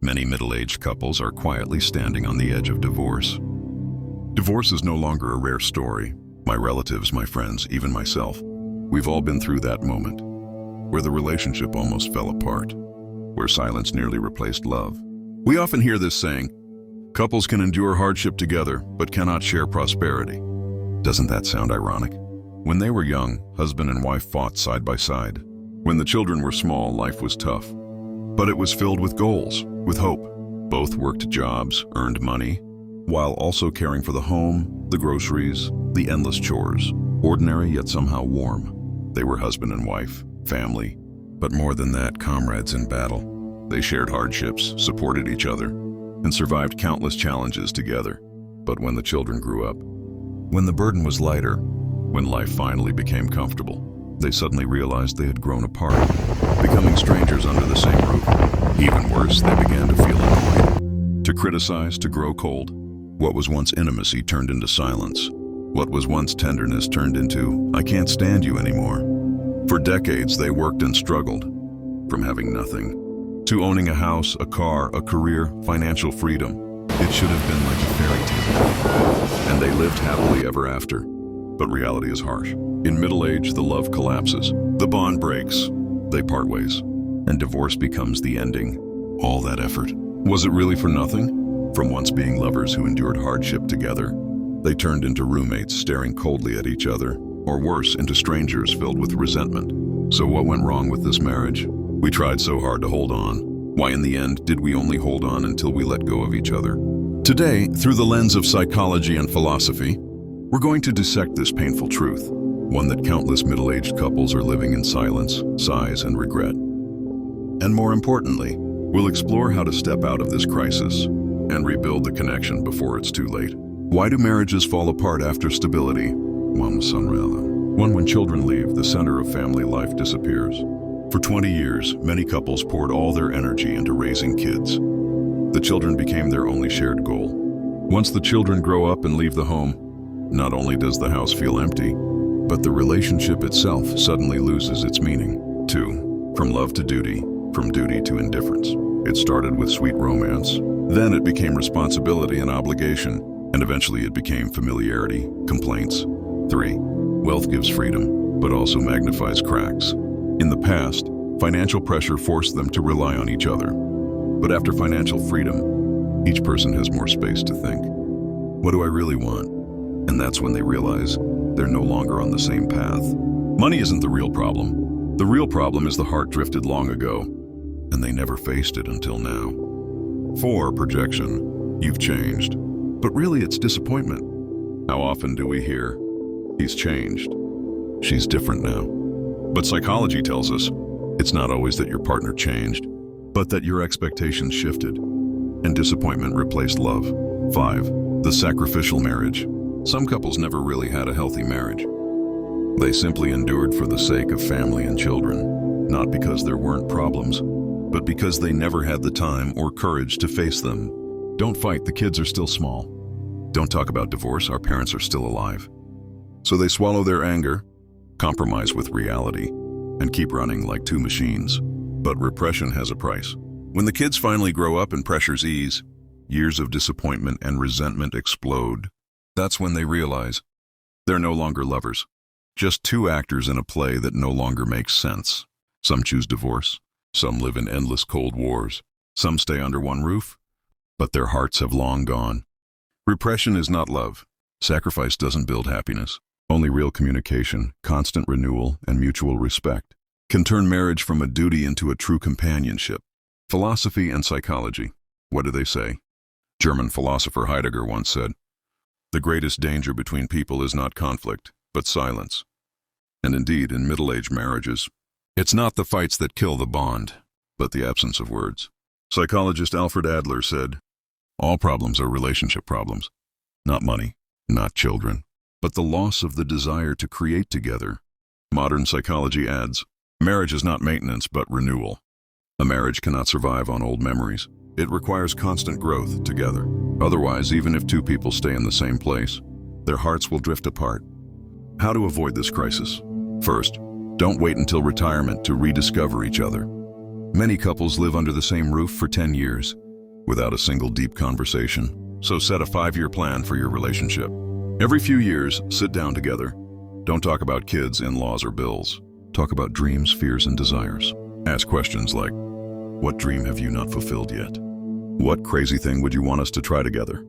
Many middle-aged couples are quietly standing on the edge of divorce. Divorce is no longer a rare story. My relatives, my friends, even myself, we've all been through that moment where the relationship almost fell apart, where silence nearly replaced love. We often hear this saying, couples can endure hardship together, but cannot share prosperity. Doesn't that sound ironic? When they were young, husband and wife fought side by side. When the children were small, life was tough. But it was filled with goals, with hope. Both worked jobs, earned money, while also caring for the home, the groceries, the endless chores. Ordinary yet somehow warm. They were husband and wife, family, but more than that, comrades in battle. They shared hardships, supported each other, and survived countless challenges together. But when the children grew up, when the burden was lighter, when life finally became comfortable, they suddenly realized they had grown apart, becoming strangers under the same roof. Even worse, they began to feel annoyed, to criticize, to grow cold. What was once intimacy turned into silence. What was once tenderness turned into, I can't stand you anymore. For decades, they worked and struggled, from having nothing to owning a house, a car, a career, financial freedom. It should have been like a fairy tale. And they lived happily ever after. But reality is harsh. In middle age, the love collapses. The bond breaks. They part ways. And divorce becomes the ending. All that effort. Was it really for nothing? From once being lovers who endured hardship together, they turned into roommates staring coldly at each other, or worse, into strangers filled with resentment. So what went wrong with this marriage? We tried so hard to hold on. Why in the end did we only hold on until we let go of each other? Today, through the lens of psychology and philosophy, we're going to dissect this painful truth, one that countless middle-aged couples are living in silence, sighs, and regret. And more importantly, we'll explore how to step out of this crisis and rebuild the connection before it's too late. Why do marriages fall apart after stability? One when children leave, the center of family life disappears. For 20 years, many couples poured all their energy into raising kids. The children became their only shared goal. Once the children grow up and leave the home, not only does the house feel empty, but the relationship itself suddenly loses its meaning. 2. From love to duty, from duty to indifference. It started with sweet romance. Then it became responsibility and obligation, and eventually it became familiarity, complaints. 3. Wealth gives freedom, but also magnifies cracks. In the past, financial pressure forced them to rely on each other. But after financial freedom, each person has more space to think. What do I really want? And that's when they realize they're no longer on the same path. Money isn't the real problem. The real problem is the heart drifted long ago, and they never faced it until now. 4. Projection. You've changed. But really, it's disappointment. How often do we hear, he's changed, she's different now? But psychology tells us it's not always that your partner changed, but that your expectations shifted, and disappointment replaced love. 5. The sacrificial marriage. Some couples never really had a healthy marriage. They simply endured for the sake of family and children, not because there weren't problems, but because they never had the time or courage to face them. Don't fight, the kids are still small. Don't talk about divorce, our parents are still alive. So they swallow their anger, compromise with reality, and keep running like two machines. But repression has a price. When the kids finally grow up and pressures ease, years of disappointment and resentment explode. That's when they realize they're no longer lovers, just two actors in a play that no longer makes sense. Some choose divorce, some live in endless cold wars, some stay under one roof, but their hearts have long gone. Repression is not love. Sacrifice doesn't build happiness. Only real communication, constant renewal, and mutual respect can turn marriage from a duty into a true companionship. Philosophy and psychology. What do they say? German philosopher Heidegger once said, "The greatest danger between people is not conflict, but silence." And indeed, in middle-aged marriages, it's not the fights that kill the bond, but the absence of words. Psychologist Alfred Adler said, "All problems are relationship problems. Not money, not children, but the loss of the desire to create together." Modern psychology adds, marriage is not maintenance, but renewal. A marriage cannot survive on old memories. It requires constant growth together. Otherwise, even if two people stay in the same place, their hearts will drift apart. How to avoid this crisis? First, don't wait until retirement to rediscover each other. Many couples live under the same roof for 10 years, without a single deep conversation. So set a 5-year plan for your relationship. Every few years, sit down together. Don't talk about kids, in-laws, or bills. Talk about dreams, fears, and desires. Ask questions like, what dream have you not fulfilled yet? What crazy thing would you want us to try together?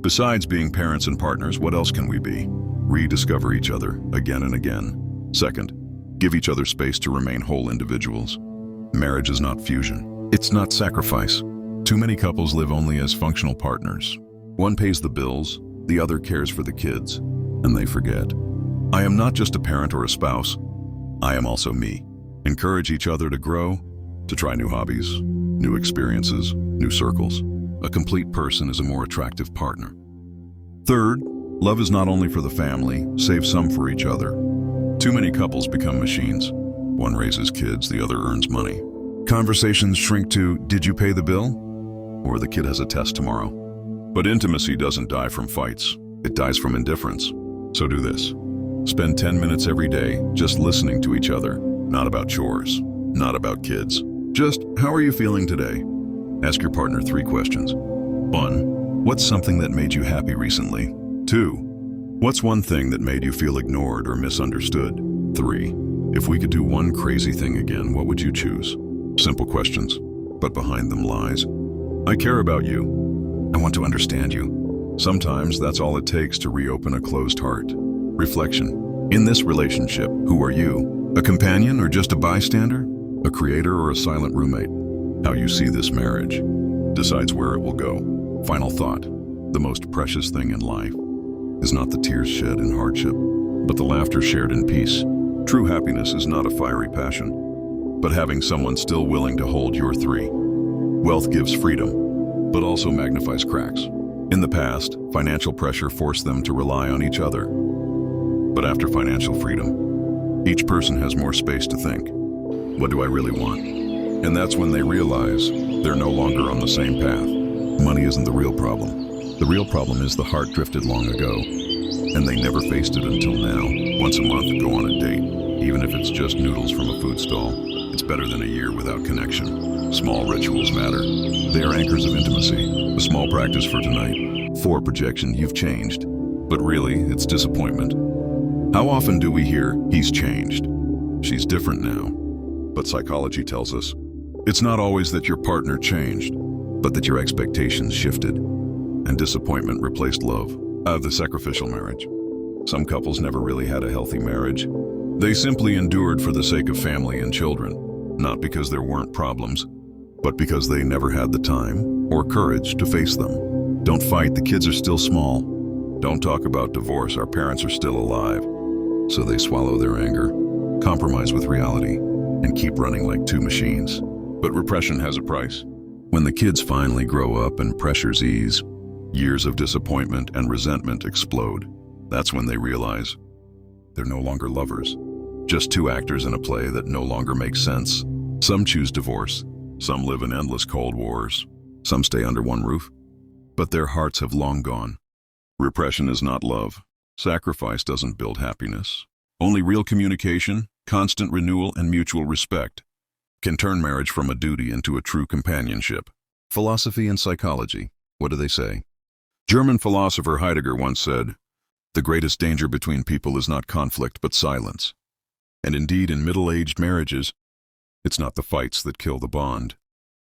Besides being parents and partners, what else can we be? Rediscover each other again and again. Second, give each other space to remain whole individuals. Marriage is not fusion. It's not sacrifice. Too many couples live only as functional partners. One pays the bills, the other cares for the kids, and they forget. I am not just a parent or a spouse. I am also me. Encourage each other to grow, to try new hobbies, new experiences, new circles. A complete person is a more attractive partner. Third, love is not only for the family, save some for each other. Too many couples become machines. One raises kids, the other earns money. Conversations shrink to, did you pay the bill? Or the kid has a test tomorrow. But intimacy doesn't die from fights. It dies from indifference. So do this. Spend 10 minutes every day just listening to each other. Not about chores, not about kids. Just, how are you feeling today? Ask your partner 3 questions. 1. What's something that made you happy recently? 2. What's one thing that made you feel ignored or misunderstood? 3. If we could do one crazy thing again, what would you choose? Simple questions, but behind them lies, I care about you. I want to understand you. Sometimes that's all it takes to reopen a closed heart. Reflection. In this relationship, who are you? A companion or just a bystander? A creator or a silent roommate? How you see this marriage decides where it will go. Final thought. The most precious thing in life is not the tears shed in hardship, but the laughter shared in peace. True happiness is not a fiery passion, but having someone still willing to hold your 3. Wealth gives freedom, but also magnifies cracks. In the past, financial pressure forced them to rely on each other. But after financial freedom, each person has more space to think. What do I really want? And that's when they realize they're no longer on the same path. Money isn't the real problem. The real problem is the heart drifted long ago, and they never faced it until now. Once a month, go on a date, even if it's just noodles from a food stall. It's better than a year without connection. Small rituals matter. They are anchors of intimacy. A small practice for tonight. 4. Projection, you've changed. But really, it's disappointment. How often do we hear, he's changed? She's different now. But psychology tells us, it's not always that your partner changed, but that your expectations shifted, and disappointment replaced love. The sacrificial marriage. Some couples never really had a healthy marriage. They simply endured for the sake of family and children, not because there weren't problems, but because they never had the time or courage to face them. Don't fight, the kids are still small. Don't talk about divorce, our parents are still alive. So they swallow their anger, compromise with reality, and keep running like 2 machines. But repression has a price. When the kids finally grow up and pressures ease, years of disappointment and resentment explode. That's when they realize they're no longer lovers, just 2 actors in a play that no longer makes sense. Some choose divorce, some live in endless cold wars, some stay under one roof, but their hearts have long gone. Repression is not love. Sacrifice doesn't build happiness. Only real communication, constant renewal, and mutual respect can turn marriage from a duty into a true companionship. Philosophy and psychology, what do they say? German philosopher Heidegger once said, the greatest danger between people is not conflict but silence. And indeed, in middle-aged marriages, it's not the fights that kill the bond,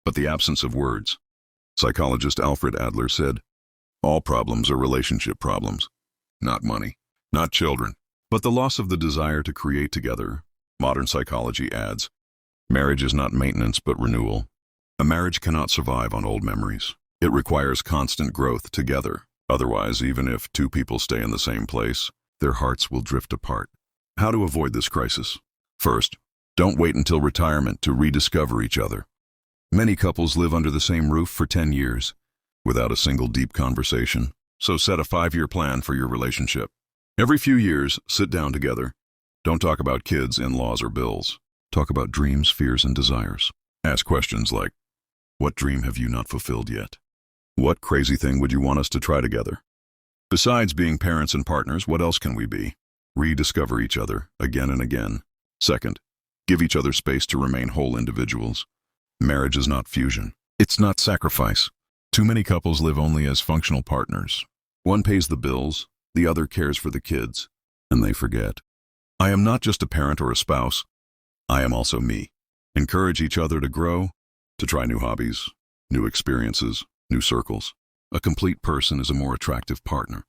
but the absence of words. Psychologist Alfred Adler said, all problems are relationship problems, not money, not children, but the loss of the desire to create together. Modern psychology adds, marriage is not maintenance but renewal. A marriage cannot survive on old memories. It requires constant growth together. Otherwise, even if 2 people stay in the same place, their hearts will drift apart. How to avoid this crisis? First, don't wait until retirement to rediscover each other. Many couples live under the same roof for 10 years without a single deep conversation. So set a 5-year plan for your relationship. Every few years, sit down together. Don't talk about kids, in-laws, or bills. Talk about dreams, fears, and desires. Ask questions like, what dream have you not fulfilled yet? What crazy thing would you want us to try together? Besides being parents and partners, what else can we be? Rediscover each other again and again. Second, give each other space to remain whole individuals. Marriage is not fusion. It's not sacrifice. Too many couples live only as functional partners. One pays the bills, the other cares for the kids, and they forget. I am not just a parent or a spouse, I am also me. Encourage each other to grow, to try new hobbies, new experiences, new circles. A complete person is a more attractive partner.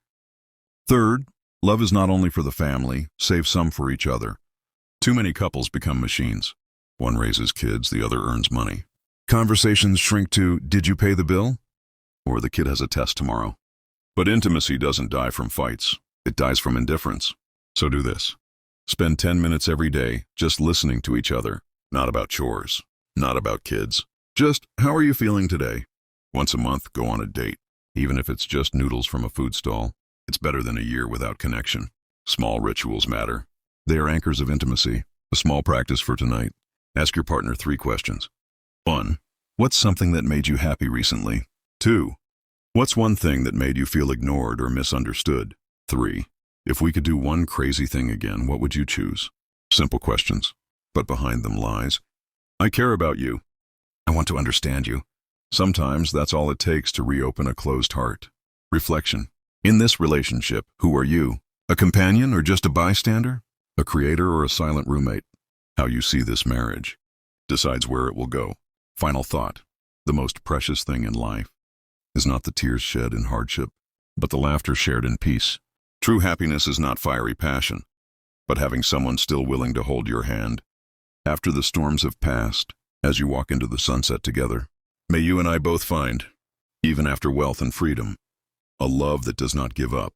Third, love is not only for the family, save some for each other. Too many couples become machines. One raises kids, the other earns money. Conversations shrink to, "Did you pay the bill?" Or "The kid has a test tomorrow." But intimacy doesn't die from fights. It dies from indifference. So do this. Spend 10 minutes every day just listening to each other. Not about chores, not about kids. Just, "How are you feeling today?" Once a month, go on a date. Even if it's just noodles from a food stall, it's better than a year without connection. Small rituals matter. They are anchors of intimacy. A small practice for tonight. Ask your partner 3 questions. 1. What's something that made you happy recently? 2. What's one thing that made you feel ignored or misunderstood? 3. If we could do one crazy thing again, what would you choose? Simple questions, but behind them lies, "I care about you. I want to understand you." Sometimes that's all it takes to reopen a closed heart. Reflection. In this relationship, who are you? A companion or just a bystander? A creator or a silent roommate? How you see this marriage decides where it will go. Final thought. The most precious thing in life is not the tears shed in hardship, but the laughter shared in peace. True happiness is not fiery passion, but having someone still willing to hold your hand after the storms have passed, as you walk into the sunset together. May you and I both find, even after wealth and freedom, a love that does not give up.